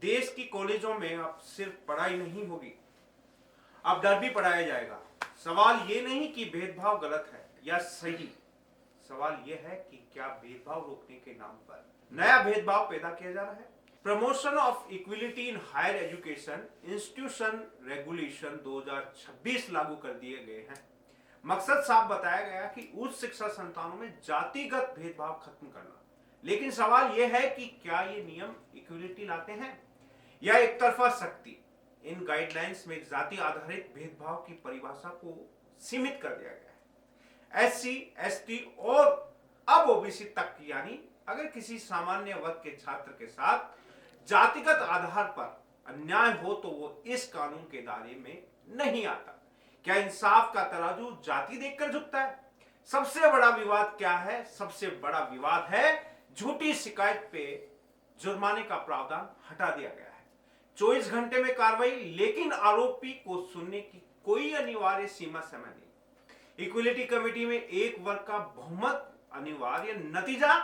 देश की कॉलेजों में अब सिर्फ पढ़ाई नहीं होगी, अब डर भी पढ़ाया जाएगा। सवाल ये नहीं कि भेदभाव गलत है या सही, सवाल ये है कि क्या भेदभाव रोकने के नाम पर नया भेदभाव पैदा किया जा रहा है। Promotion of equality in higher education institution regulation 2026 लागू कर दिए गए हैं। मकसद साफ बताया गया कि उच्च शिक्षा संस्थानों में जातिगत भेदभाव खत्म करना। लेकिन सवाल यह है कि क्या ये नियम इक्विलिटी लाते हैं या एक तरफा सख्ती। इन गाइडलाइंस में जाति आधारित भेदभाव की परिभाषा को सीमित कर दिया गया है। एससी, एसटी और अब ओबीसी तक, यानी अगर किसी सामान्य वर्ग के छात्र के साथ जातिगत आधार पर अन्याय हो तो वो इस कानून के दायरे में नहीं आता। क्या इंसाफ का तराजू जाति देखकर झुकता है? सबसे बड़ा विवाद क्या है? सबसे बड़ा विवाद है झूठी शिकायत पे जुर्माने का प्रावधान हटा दिया गया है। 24 घंटे में कार्रवाई, लेकिन आरोपी को सुनने की कोई अनिवार्य सीमा समय नहीं। इक्विलिटी कमेटी में एक वर्ग का बहुमत अनिवार्य, नतीजा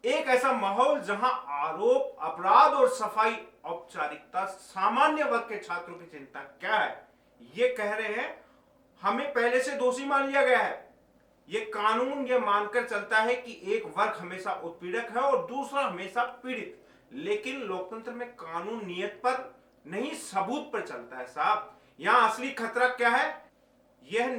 एक ऐसा माहौल जहां आरोप, अपराध और सफाई औपचारिकता। सामान्य वर्ग के छात्रों की चिंता क्या है? ये कह रहे हैं हमें पहले से दोषी मान लिया गया है। ये कानून ये मानकर चलता है कि एक वर्ग हमेशा उत्पीड़क है और दूसरा हमेशा पीड़ित। लेकिन लोकतंत्र में कानून नियत पर नहीं, सबूत पर चलता है साहब। यहां असली खतरा क्या है? यह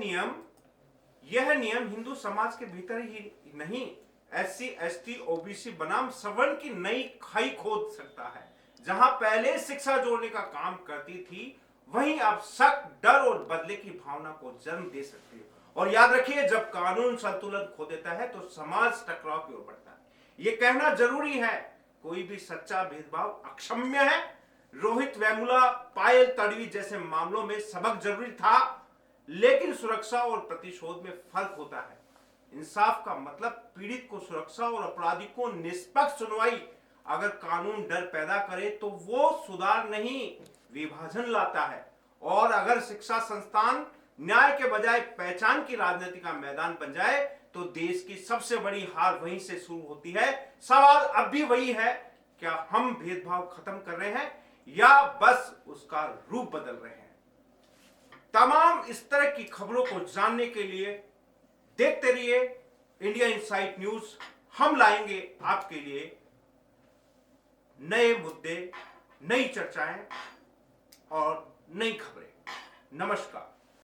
नियम हिंदू समाज के भीतर ही नहीं, एससी, एसटी, ओबीसी बनाम सवर्ण की नई खाई खोद सकता है। जहां पहले शिक्षा जोड़ने का काम करती थी, वहीं अब शक, डर और बदले की भावना को जन्म दे सकती है। और याद रखिए, जब कानून संतुलन खो देता है तो समाज टकराव की ओर बढ़ता है। यह कहना जरूरी है, कोई भी सच्चा भेदभाव अक्षम्य है। रोहित वेमुला, पायल तड़वी जैसे मामलों में सबक जरूरी था, लेकिन सुरक्षा और प्रतिशोध में फर्क होता है। इंसाफ का मतलब पीड़ित को सुरक्षा और अपराधी को निष्पक्ष सुनवाई। अगर कानून डर पैदा करे तो वो सुधार नहीं, विभाजन लाता है। और अगर शिक्षा संस्थान न्याय के बजाय पहचान की राजनीति का मैदान बन जाए तो देश की सबसे बड़ी हार वहीं से शुरू होती है। सवाल अब भी वही है, क्या हम भेदभाव खत्म कर रहे हैं या बस उसका रूप बदल रहे हैं? तमाम इस तरह की खबरों को जानने के लिए देखते रहिए इंडिया इनसाइट न्यूज। हम लाएंगे आपके लिए नए मुद्दे, नई चर्चाएं और नई खबरें। नमस्कार।